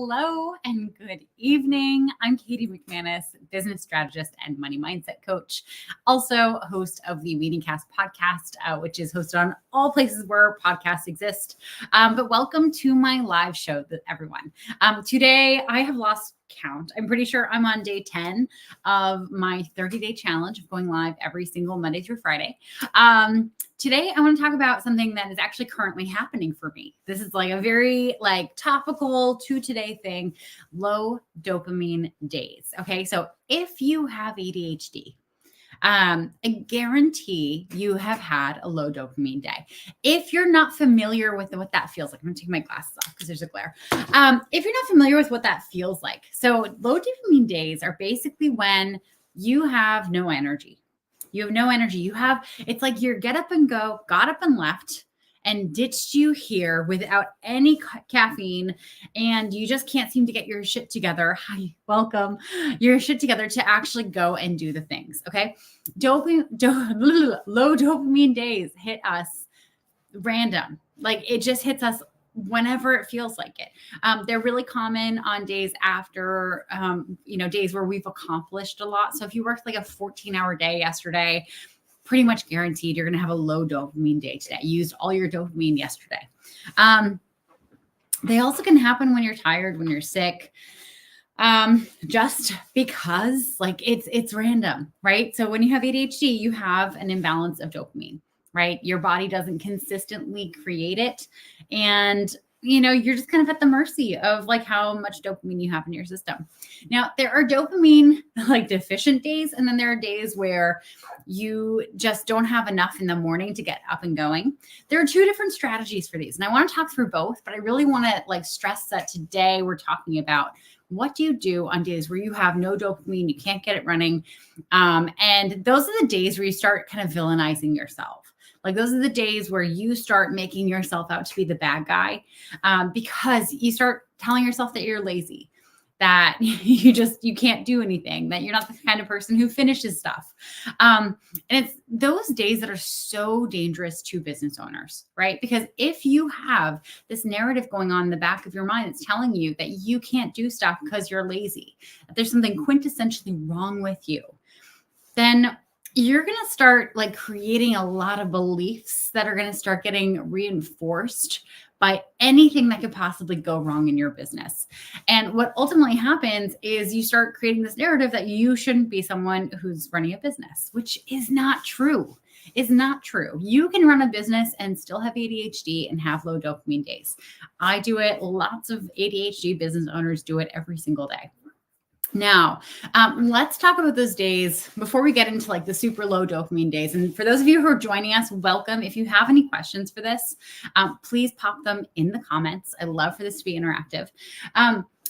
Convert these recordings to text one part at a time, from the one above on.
Hello and good evening. I'm Katie McManus, business strategist and money mindset coach, also host of the Weedingcast podcast, which is hosted on all places where podcasts exist. But welcome to my live show, everyone. Today, I have lost count. I'm pretty sure I'm on day 10 of my 30-day challenge of going live every single Monday through Friday. Today, I want to talk about something that is actually currently happening for me. This is like a very topical to today thing, low dopamine days. Okay, so if you have ADHD, I guarantee you have had a low dopamine day. If you're not familiar with what that feels like, I'm gonna take my glasses off because there's a glare. If you're not familiar with what that feels like, so low dopamine days are basically when you have no energy. You have no energy. It's like your get up and go, got up and left and ditched you here without any caffeine. And you just can't seem to get your shit together. Hi, welcome. Your shit together to actually go and do the things. Okay. Low dopamine days hit us random. Like it just hits us whenever it feels like it. They're really common on days after, days where we've accomplished a lot. So if you worked like a 14-hour day yesterday, pretty much guaranteed you're going to have a low dopamine day today. You used all your dopamine yesterday. They also can happen when you're tired, when you're sick, just because it's random, right? So when you have ADHD, you have an imbalance of dopamine, right? Your body doesn't consistently create it. And, you're just kind of at the mercy of how much dopamine you have in your system. Now, there are dopamine deficient days. And then there are days where you just don't have enough in the morning to get up and going. There are two different strategies for these. And I want to talk through both, but I really want to stress that today we're talking about what do you do on days where you have no dopamine, you can't get it running. And those are the days where you start kind of villainizing yourself. Those are the days where you start making yourself out to be the bad guy because you start telling yourself that you're lazy, that you can't do anything, that you're not the kind of person who finishes stuff. And it's those days that are so dangerous to business owners, right? Because if you have this narrative going on in the back of your mind, it's telling you that you can't do stuff because you're lazy, that there's something quintessentially wrong with you, then you're going to start creating a lot of beliefs that are going to start getting reinforced by anything that could possibly go wrong in your business. And what ultimately happens is you start creating this narrative that you shouldn't be someone who's running a business, which is not true. Is not true. You can run a business and still have ADHD and have low dopamine days. I do it. Lots of ADHD business owners do it every single day. Now, let's talk about those days before we get into the super low dopamine days. And for those of you who are joining us, welcome. If you have any questions for this, please pop them in the comments. I love for this to be interactive.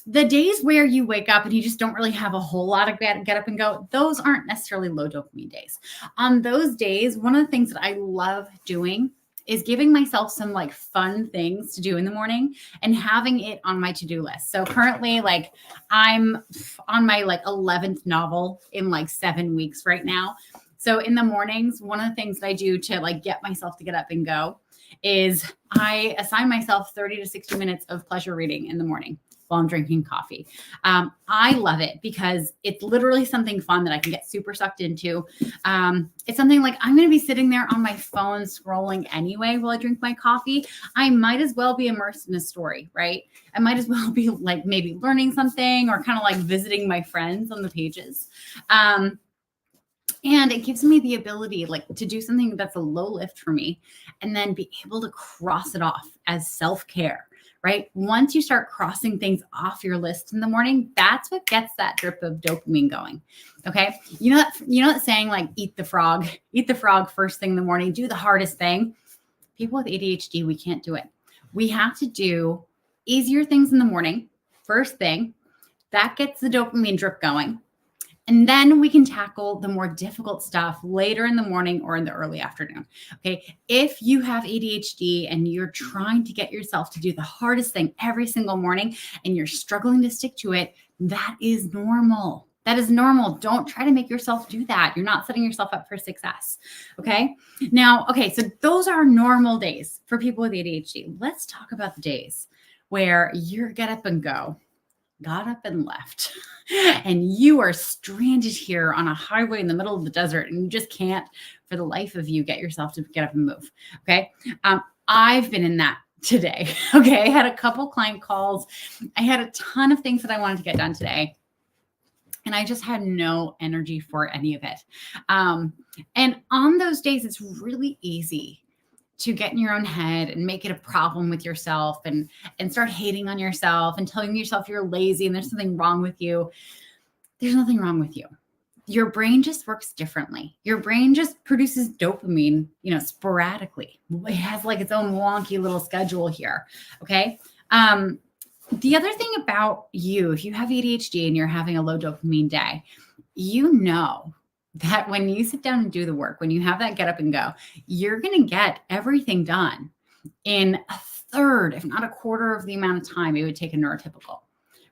The days where you wake up and you just don't really have a whole lot of get up and go, those aren't necessarily low dopamine days. On those days, one of the things that I love doing is giving myself some fun things to do in the morning and having it on my to-do list. So currently I'm on my 11th novel in 7 weeks right now. So in the mornings, one of the things that I do to get myself to get up and go is I assign myself 30 to 60 minutes of pleasure reading in the morning while I'm drinking coffee. I love it because it's literally something fun that I can get super sucked into. It's something I'm going to be sitting there on my phone scrolling anyway while I drink my coffee. I might as well be immersed in a story, right? I might as well be maybe learning something or kind of visiting my friends on the pages. And it gives me the ability to do something that's a low lift for me and then be able to cross it off as self-care. Right? Once you start crossing things off your list in the morning, that's what gets that drip of dopamine going. Okay. You know that saying eat the frog first thing in the morning, do the hardest thing. People with ADHD, we can't do it. We have to do easier things in the morning. First thing that gets the dopamine drip going. And then we can tackle the more difficult stuff later in the morning or in the early afternoon. Okay. If you have ADHD and you're trying to get yourself to do the hardest thing every single morning and you're struggling to stick to it, that is normal. That is normal. Don't try to make yourself do that. You're not setting yourself up for success. Okay. Now, so those are normal days for people with ADHD. Let's talk about the days where you're get up and go. got up and left, and you are stranded here on a highway in the middle of the desert, and you just can't, for the life of you, get yourself to get up and move. Okay. I've been in that today. Okay. I had a couple client calls. I had a ton of things that I wanted to get done today, and I just had no energy for any of it. And on those days, it's really easy to get in your own head and make it a problem with yourself, and start hating on yourself and telling yourself you're lazy and there's something wrong with you. There's nothing wrong with you. Your brain just works differently. Your brain just produces dopamine, sporadically. It has like its own wonky little schedule here. Okay. The other thing about you, if you have ADHD and you're having a low dopamine day, you know that when you sit down and do the work, when you have that get up and go, you're going to get everything done in a third, if not a quarter of the amount of time it would take a neurotypical,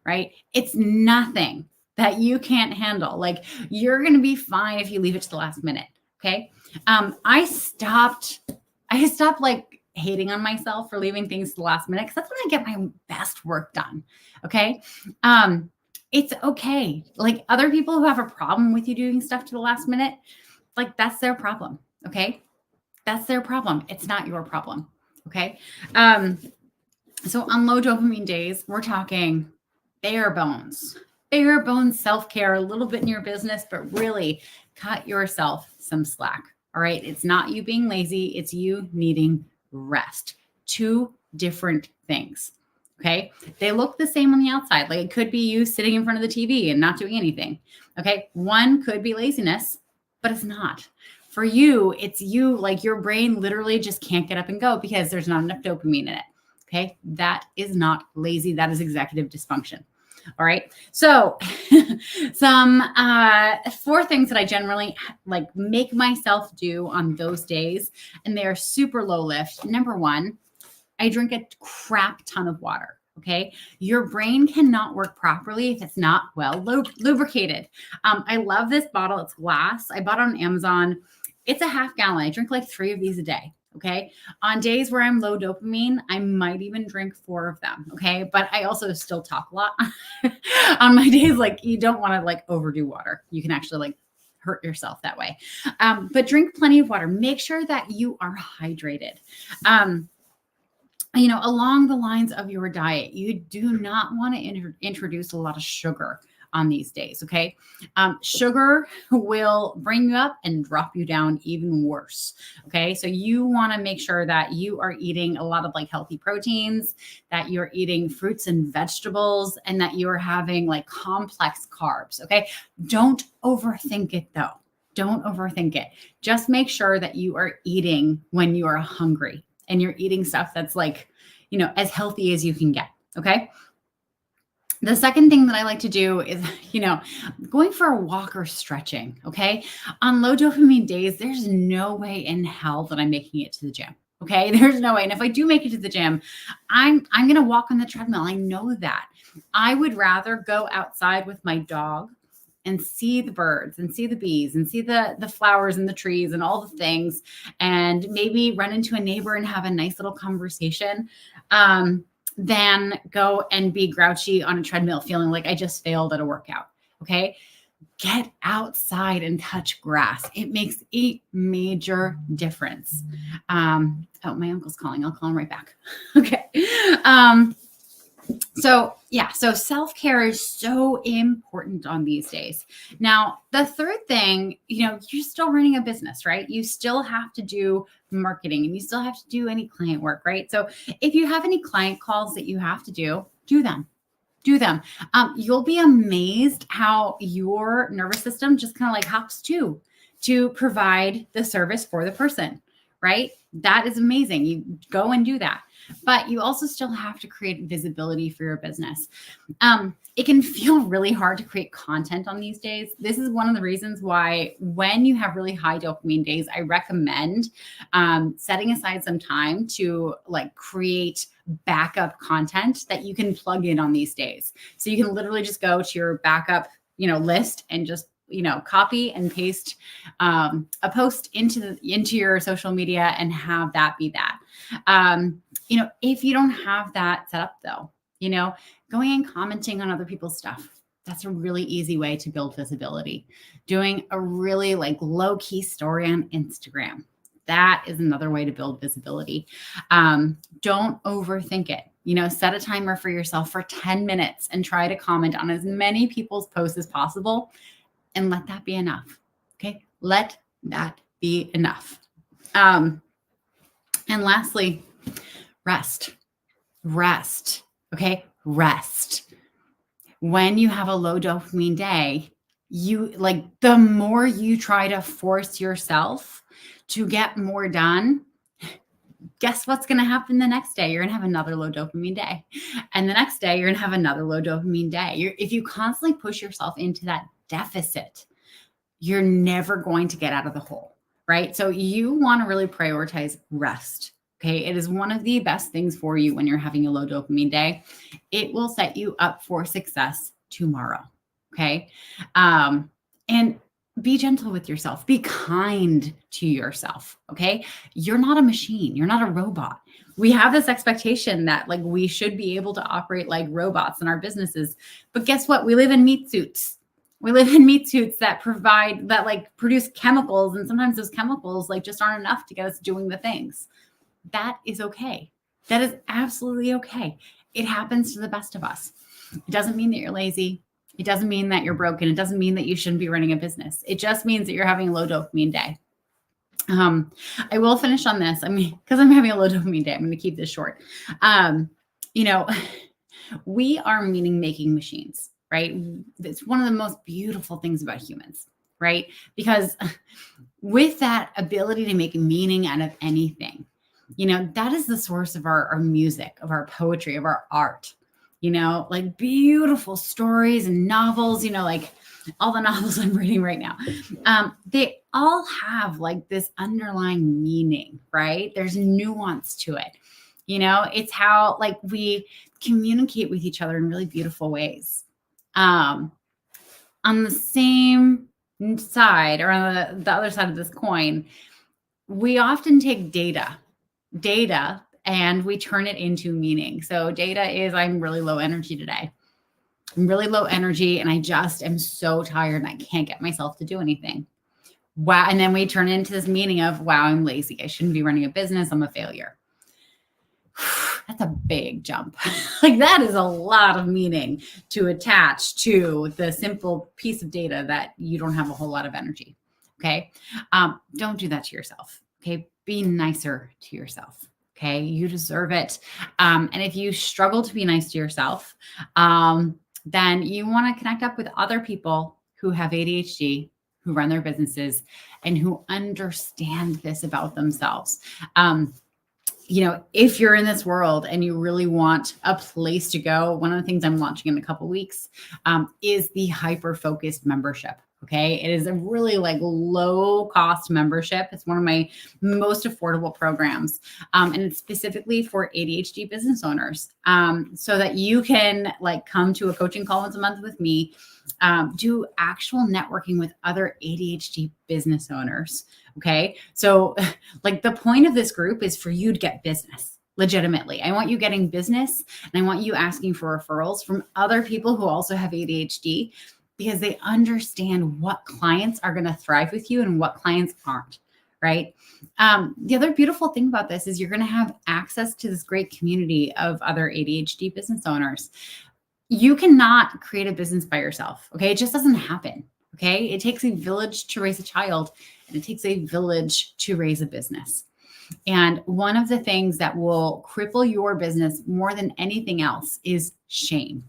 right? It's nothing that you can't handle. Like, you're going to be fine if you leave it to the last minute. Okay. I stopped like hating on myself for leaving things to the last minute, because that's when I get my best work done. Okay. It's okay. Like, other people who have a problem with you doing stuff to the last minute, like, that's their problem. Okay. That's their problem. It's not your problem. Okay. So on low dopamine days, we're talking bare bones self-care, a little bit in your business, but really cut yourself some slack. All right. It's not you being lazy. It's you needing rest. Two different things. Okay. They look the same on the outside. Like, it could be you sitting in front of the TV and not doing anything. Okay. One could be laziness, but it's not. For you, it's you, like, your brain literally just can't get up and go because there's not enough dopamine in it. Okay. That is not lazy. That is executive dysfunction. All right. So some 4 things that I generally like make myself do on those days, and they are super low lift. Number 1, I drink a crap ton of water. Okay. Your brain cannot work properly if it's not well lubricated. I love this bottle. It's glass. I bought it on Amazon. It's a half gallon. I drink like 3 of these a day. Okay. On days where I'm low dopamine, I might even drink 4 of them. Okay. But I also still talk a lot on my days. Like, you don't want to like overdo water. You can actually like hurt yourself that way. But drink plenty of water. Make sure that you are hydrated. Along the lines of your diet, you do not want to introduce a lot of sugar on these days. Okay. Sugar will bring you up and drop you down even worse. Okay. So you want to make sure that you are eating a lot of like healthy proteins, that you're eating fruits and vegetables, and that you're having like complex carbs. Okay. Don't overthink it though. Don't overthink it. Just make sure that you are eating when you are hungry, and you're eating stuff that's like, as healthy as you can get. Okay. The second thing that I like to do is, going for a walk or stretching. Okay. On low dopamine days, there's no way in hell that I'm making it to the gym. Okay. There's no way. And if I do make it to the gym, I'm going to walk on the treadmill. I know that. I would rather go outside with my dog and see the birds and see the bees and see the flowers and the trees and all the things, and maybe run into a neighbor and have a nice little conversation, than go and be grouchy on a treadmill feeling like I just failed at a workout. Okay. Get outside and touch grass. It makes a major difference. Oh, my uncle's calling. I'll call him right back. Okay. So self-care is so important on these days. Now, the third thing, you're still running a business, right? You still have to do marketing, and you still have to do any client work, right? So if you have any client calls that you have to do them. You'll be amazed how your nervous system just kind of like hops to provide the service for the person, right? That is amazing. You go and do that. But you also still have to create visibility for your business. It can feel really hard to create content on these days. This is one of the reasons why when you have really high dopamine days, I recommend setting aside some time to like create backup content that you can plug in on these days. So you can literally just go to your backup, list and just copy and paste a post into your social media and have that be that. If you don't have that set up though, Going and commenting on other people's stuff. That's a really easy way to build visibility. Doing a really like low key story on Instagram. That is another way to build visibility. Don't overthink it. Set a timer for yourself for 10 minutes and try to comment on as many people's posts as possible and let that be enough. Okay. Let that be enough. And lastly, rest. Okay. Rest. When you have a low dopamine day, the more you try to force yourself to get more done, guess what's going to happen the next day? You're going to have another low dopamine day. And the next day, you're going to have another low dopamine day. If you constantly push yourself into that deficit, you're never going to get out of the hole, right? So you want to really prioritize rest. Okay. It is one of the best things for you when you're having a low dopamine day. It will set you up for success tomorrow. Okay. And be gentle with yourself. Be kind to yourself. Okay. You're not a machine. You're not a robot. We have this expectation that like we should be able to operate like robots in our businesses. But guess what? We live in meat suits. We live in meat suits that produce chemicals. And sometimes those chemicals like just aren't enough to get us doing the things. That is okay. That is absolutely okay. It happens to the best of us. It doesn't mean that you're lazy. It doesn't mean that you're broken. It doesn't mean that you shouldn't be running a business. It just means that you're having a low dopamine day. I will finish on this. Because I'm having a low dopamine day, I'm going to keep this short. We are meaning-making machines, right? It's one of the most beautiful things about humans, right? Because with that ability to make meaning out of anything, that is the source of our music, of our poetry, of our art, like beautiful stories and novels, like all the novels I'm reading right now. They all have like this underlying meaning, right? There's nuance to it. It's how like we communicate with each other in really beautiful ways. On the same side or on the other side of this coin, we often take data and we turn it into meaning. So data is, I'm really low energy today. I'm really low energy and I just am so tired and I can't get myself to do anything. Wow. And then we turn it into this meaning of, wow, I'm lazy. I shouldn't be running a business. I'm a failure. That's a big jump. Like that is a lot of meaning to attach to the simple piece of data that you don't have a whole lot of energy. Okay. Don't do that to yourself. Okay. Be nicer to yourself. Okay. You deserve it. And if you struggle to be nice to yourself, then you want to connect up with other people who have ADHD, who run their businesses and who understand this about themselves. If you're in this world and you really want a place to go, one of the things I'm launching in a couple of weeks is the hyper-focused membership. Okay. It is a really like low cost membership. It's one of my most affordable programs. And it's specifically for ADHD business owners. So that you can like come to a coaching call once a month with me, do actual networking with other ADHD business owners. Okay. So like the point of this group is for you to get business. Legitimately. I want you getting business and I want you asking for referrals from other people who also have ADHD because they understand what clients are going to thrive with you and what clients aren't, right? The other beautiful thing about this is you're going to have access to this great community of other ADHD business owners. You cannot create a business by yourself, okay? It just doesn't happen, okay? It takes a village to raise a child and it takes a village to raise a business. And one of the things that will cripple your business more than anything else is shame.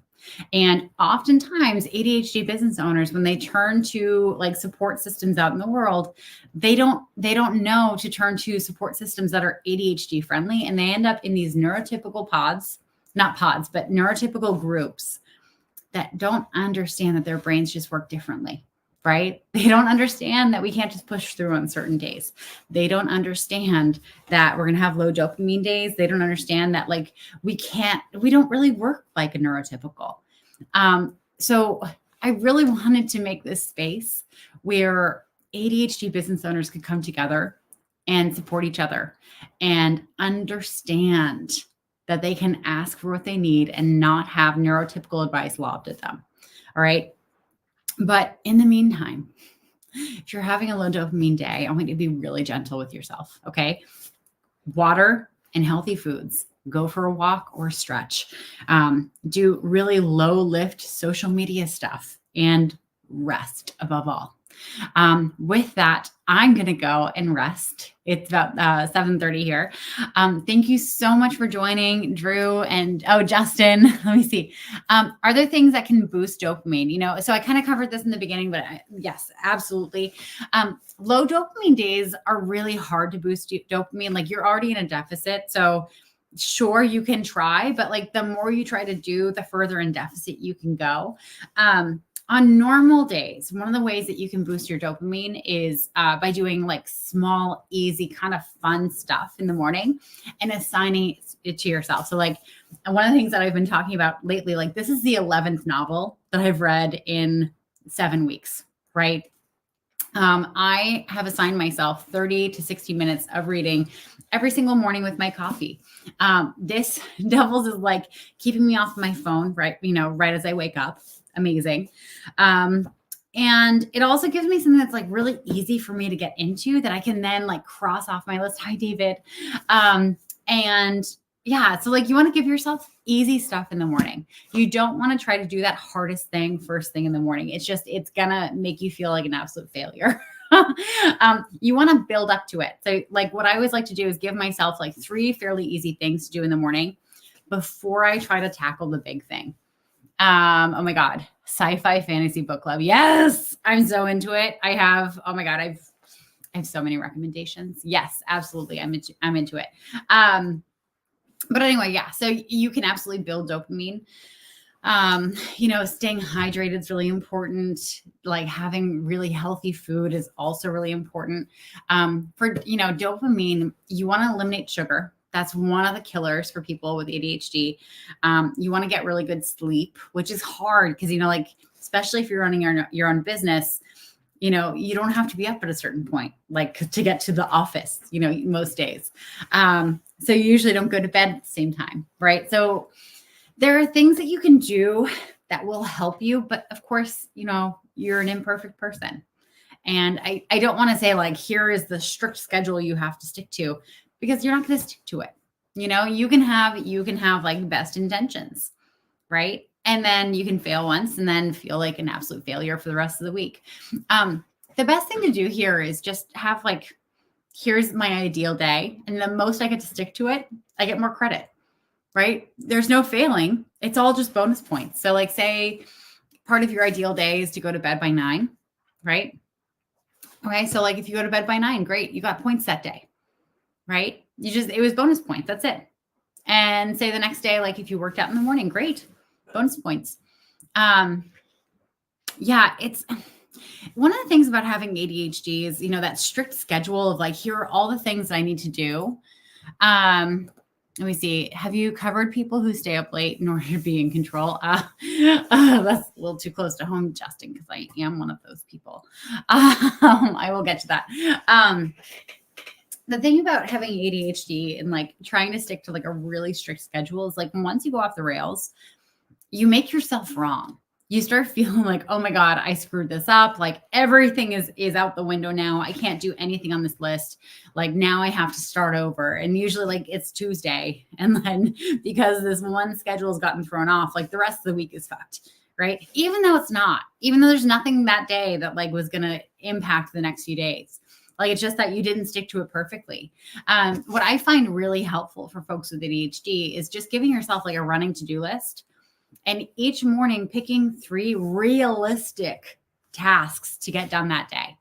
And oftentimes ADHD business owners, when they turn to like support systems out in the world, they don't know to turn to support systems that are ADHD friendly. And they end up in these neurotypical neurotypical groups that don't understand that their brains just work differently, right? They don't understand that we can't just push through on certain days. They don't understand that we're going to have low dopamine days. They don't understand that like we don't really work like a neurotypical. So I really wanted to make this space where ADHD business owners could come together and support each other and understand that they can ask for what they need and not have neurotypical advice lobbed at them. All right. But in the meantime, if you're having a low dopamine day, I want you to be really gentle with yourself. Okay. Water and healthy foods. Go for a walk or stretch. Do really low lift social media stuff and rest above all. With that, I'm going to go and rest. It's about 7:30 here. Thank you so much for joining, Drew and Justin. Let me see. Are there things that can boost dopamine? So I kind of covered this in the beginning, but yes, absolutely. Low dopamine days are really hard to boost dopamine. Like you're already in a deficit. So sure, you can try, but like the more you try to do, the further in deficit you can go. On normal days, one of the ways that you can boost your dopamine is by doing like small, easy, kind of fun stuff in the morning and assigning it to yourself. So like one of the things that I've been talking about lately, like this is the 11th novel that I've read in 7 weeks, right? I have assigned myself 30 to 60 minutes of reading every single morning with my coffee. This doubles as like keeping me off my phone, right? Right as I wake up. Amazing. And it also gives me something that's like really easy for me to get into that I can then like cross off my list. Hi, David. And yeah, so like you want to give yourself easy stuff in the morning. You don't want to try to do that hardest thing first thing in the morning. It's going to make you feel like an absolute failure. You want to build up to it. So like what I always like to do is give myself like 3 fairly easy things to do in the morning before I try to tackle the big thing. Oh my God, sci-fi fantasy book club. Yes, I'm so into it. I have so many recommendations. Yes, absolutely. I'm into it. But anyway, yeah, so you can absolutely build dopamine. Staying hydrated is really important. Like having really healthy food is also really important. For dopamine, you want to eliminate sugar. That's one of the killers for people with ADHD. You want to get really good sleep, which is hard because, like, especially if you're running your own business, you don't have to be up at a certain point, like to get to the office, most days. So you usually don't go to bed at the same time, right? So there are things that you can do that will help you. But of course, you're an imperfect person. And I don't want to say like, here is the strict schedule you have to stick to, because you're not going to stick to it. You can have like best intentions, right? And then you can fail once and then feel like an absolute failure for the rest of the week. The best thing to do here is just have like, here's my ideal day. And the most I get to stick to it, I get more credit, right? There's no failing. It's all just bonus points. So like say part of your ideal day is to go to bed by 9, right? Okay. So like if you go to bed by 9, great. You got points that day, right? It was bonus points. That's it. And say the next day, like if you worked out in the morning, great. Bonus points. It's one of the things about having ADHD is, that strict schedule of like, here are all the things that I need to do. Let me see. Have you covered people who stay up late in order to be in control? That's a little too close to home, Justin, because I am one of those people. I will get to that. The thing about having ADHD and like trying to stick to like a really strict schedule is like once you go off the rails, you make yourself wrong. You start feeling like, oh my God, I screwed this up. Like everything is out the window now. I can't do anything on this list. Like now I have to start over. And usually like it's Tuesday. And then because this one schedule has gotten thrown off, like the rest of the week is fucked, right? Even though there's nothing that day that like was going to impact the next few days. Like it's just that you didn't stick to it perfectly. What I find really helpful for folks with ADHD is just giving yourself like a running to-do list. And each morning picking 3 realistic tasks to get done that day.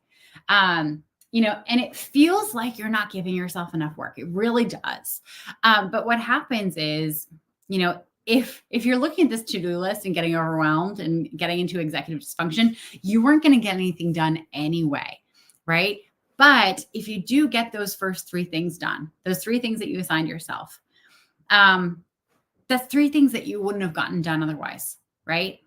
And it feels like you're not giving yourself enough work. It really does. But what happens is, if you're looking at this to-do list and getting overwhelmed and getting into executive dysfunction, you weren't going to get anything done anyway, right? But if you do get those first 3 things done, those 3 things that you assigned yourself, that's 3 things that you wouldn't have gotten done otherwise, right?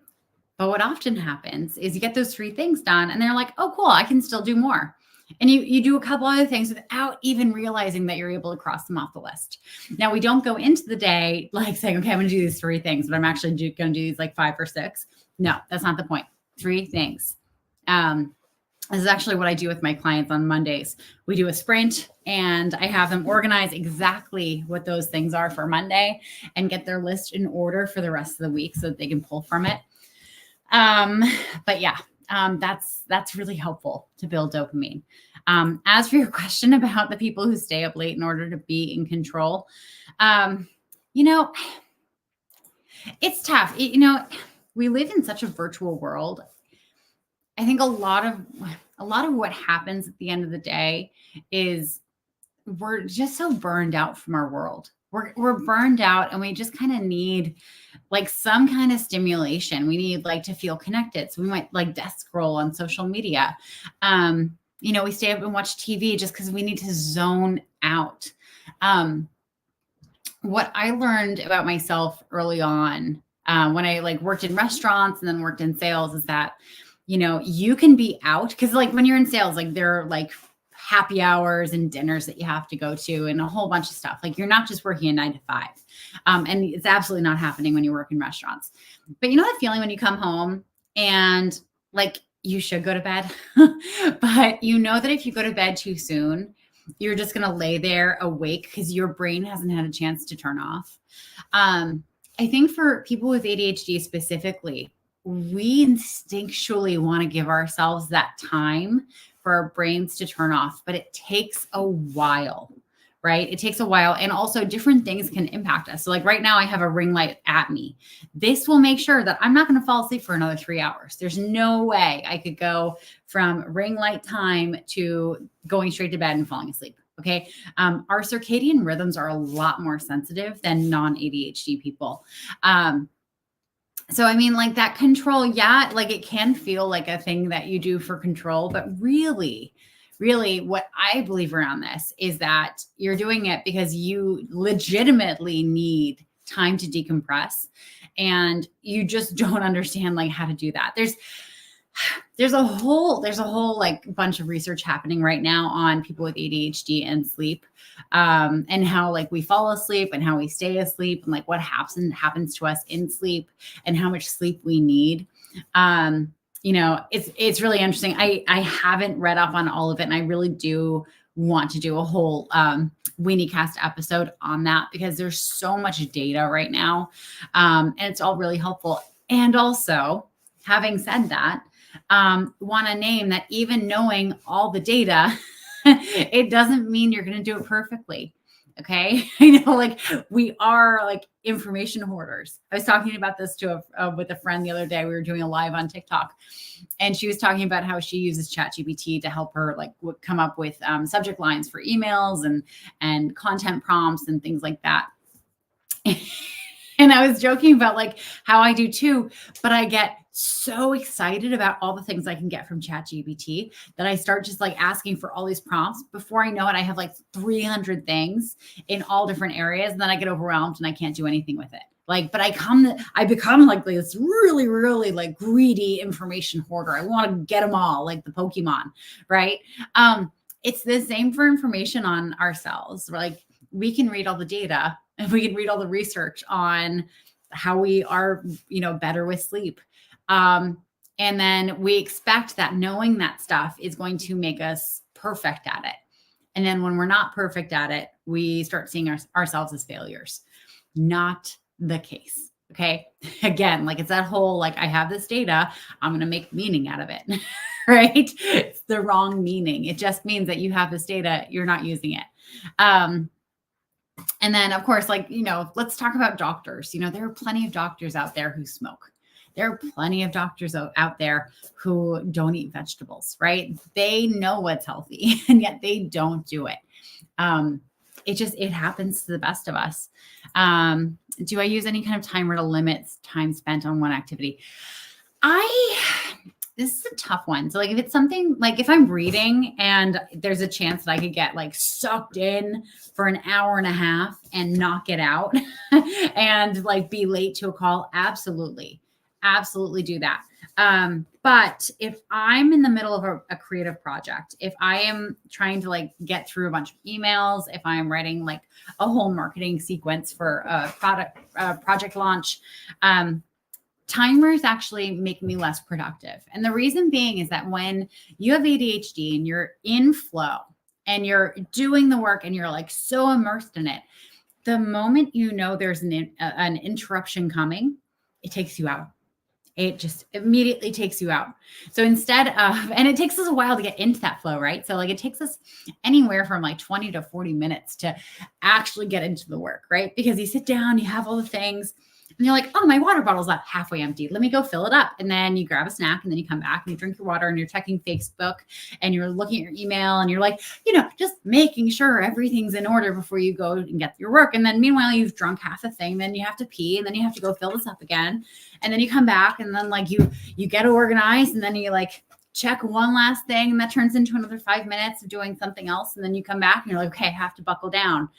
But what often happens is you get those 3 things done and they're like, oh, cool, I can still do more. And you do a couple other things without even realizing that you're able to cross them off the list. Now, we don't go into the day like saying, okay, I'm going to do these 3 things, but I'm actually going to do these like 5 or 6. No, that's not the point. 3 things. This is actually what I do with my clients on Mondays. We do a sprint and I have them organize exactly what those things are for Monday and get their list in order for the rest of the week so that they can pull from it. But yeah, that's really helpful to build dopamine. As for your question about the people who stay up late in order to be in control, it's tough. We live in such a virtual world. I think a lot of what happens at the end of the day is we're just so burned out from our world. We're burned out and we just kind of need like some kind of stimulation. We need like to feel connected. So we might like desk scroll on social media. We stay up and watch TV just because we need to zone out. What I learned about myself early on when I like worked in restaurants and then worked in sales is that, you can be out because like when you're in sales, like there are like happy hours and dinners that you have to go to and a whole bunch of stuff. Like you're not just working a 9 to 5. And it's absolutely not happening when you work in restaurants. But you know that feeling when you come home and like you should go to bed, but you know that if you go to bed too soon, you're just going to lay there awake because your brain hasn't had a chance to turn off. I think for people with ADHD specifically, we instinctually want to give ourselves that time for our brains to turn off, but it takes a while, right? It takes a while. And also different things can impact us. So like right now I have a ring light at me. This will make sure that I'm not going to fall asleep for another 3 hours. There's no way I could go from ring light time to going straight to bed and falling asleep. Okay. Our circadian rhythms are a lot more sensitive than non-ADHD people. So, I mean, like that control, yeah, like it can feel like a thing that you do for control, but really what I believe around this is that you're doing it because you legitimately need time to decompress and you just don't understand like how to do that. There's a whole like bunch of research happening right now on people with ADHD and sleep, and how like we fall asleep and how we stay asleep and like what happens to us in sleep and how much sleep we need. It's really interesting. I haven't read up on all of it and I really do want to do a whole WeenieCast episode on that because there's so much data right now, and it's all really helpful. And also, having said that, want to name that even knowing all the data, it doesn't mean you're going to do it perfectly. Okay. Like we are like information hoarders. I was talking about this with a friend the other day. We were doing a live on TikTok and she was talking about how she uses ChatGPT to help her like come up with subject lines for emails and content prompts and things like that. And I was joking about like how I do too, but I get so excited about all the things I can get from ChatGPT that I start just like asking for all these prompts. Before I know it, I have like 300 things in all different areas. And then I get overwhelmed and I can't do anything with it. Like, but I become like this really, really like greedy information hoarder. I want to get them all like the Pokemon, right? It's the same for information on ourselves. Like we can read all the data and we can read all the research on how we are, better with sleep. And then we expect that knowing that stuff is going to make us perfect at it. And then when we're not perfect at it, we start seeing ourselves as failures. Not the case. Okay. Again, like it's that whole, like I have this data, I'm going to make meaning out of it, right? It's the wrong meaning. It just means that you have this data, you're not using it. And then of course, like, let's talk about doctors. There are plenty of doctors out there who smoke. There are plenty of doctors out there who don't eat vegetables, right? They know what's healthy and yet they don't do it. It happens to the best of us. Do I use any kind of timer to limit time spent on one activity? This is a tough one. So like if it's something like if I'm reading and there's a chance that I could get like sucked in for an hour and a half and not get out and like be late to a call. Absolutely. absolutely do that. But if I'm in the middle of a creative project, if I am trying to like get through a bunch of emails, if I'm writing like a whole marketing sequence for a project launch, timers actually make me less productive. And the reason being is that when you have ADHD and you're in flow and you're doing the work and you're like so immersed in it, the moment you know there's an interruption coming, it takes you out. It just immediately takes you out. So instead of, and it takes us a while to get into that flow, right? So like it takes us anywhere from like 20 to 40 minutes to actually get into the work, right? Because you sit down, you have all the things, and you're like, oh, my water bottle's up halfway empty. Let me go fill it up. And then you grab a snack and then you come back and you drink your water and you're checking Facebook and you're looking at your email and you're like, just making sure everything's in order before you go and get your work. And then meanwhile, you've drunk half the thing, then you have to pee and then you have to go fill this up again. And then you come back and then like you get organized and then you like check one last thing and that turns into another 5 minutes of doing something else. And then you come back and you're like, okay, I have to buckle down.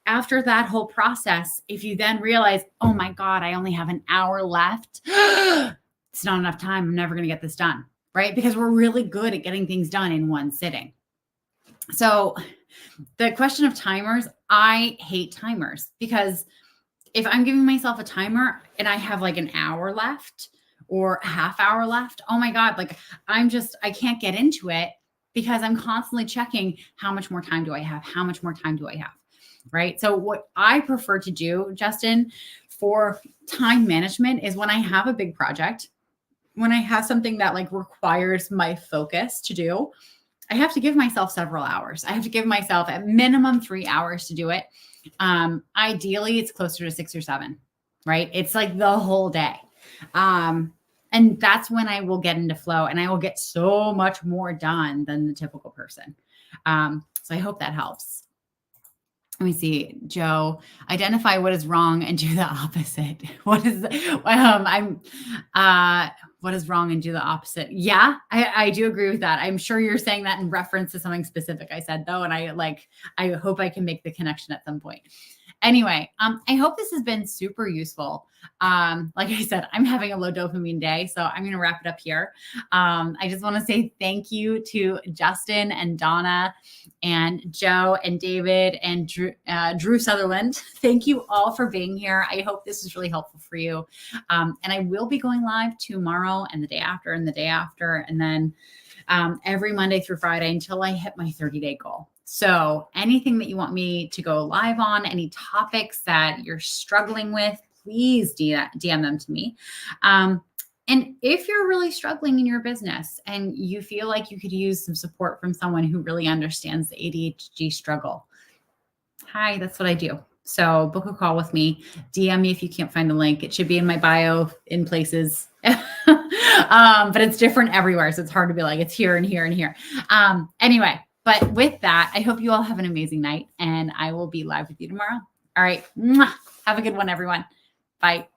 After that whole process, if you then realize, oh my God, I only have an hour left, it's not enough time. I'm never going to get this done, right? Because we're really good at getting things done in one sitting. So the question of timers, I hate timers because if I'm giving myself a timer and I have like an hour left or a half hour left, oh my God, like I can't get into it because I'm constantly checking how much more time do I have? How much more time do I have? Right. So what I prefer to do, Justin, for time management is when I have a big project, when I have something that like requires my focus to do, I have to give myself several hours. I have to give myself at minimum 3 hours to do it. Ideally, it's closer to 6 or 7, right? It's like the whole day. And that's when I will get into flow and I will get so much more done than the typical person. So I hope that helps. Let me see, Joe, identify what is wrong and do the opposite. What is wrong and do the opposite? Yeah, I do agree with that. I'm sure you're saying that in reference to something specific I said though. And I hope I can make the connection at some point. Anyway, I hope this has been super useful. Like I said, I'm having a low dopamine day, so I'm going to wrap it up here. I just want to say thank you to Justin and Donna and Joe and David and Drew Sutherland. Thank you all for being here. I hope this is really helpful for you. And I will be going live tomorrow and the day after and the day after, and then every Monday through Friday until I hit my 30-day goal. So anything that you want me to go live on, any topics that you're struggling with, please DM them to me. And if you're really struggling in your business and you feel like you could use some support from someone who really understands the ADHD struggle, hi, that's what I do. So book a call with me, DM me if you can't find the link. It should be in my bio in places, but it's different everywhere. So it's hard to be like, it's here and here and here. Anyway, but with that, I hope you all have an amazing night and I will be live with you tomorrow. All right. Mwah. Have a good one, everyone. Bye.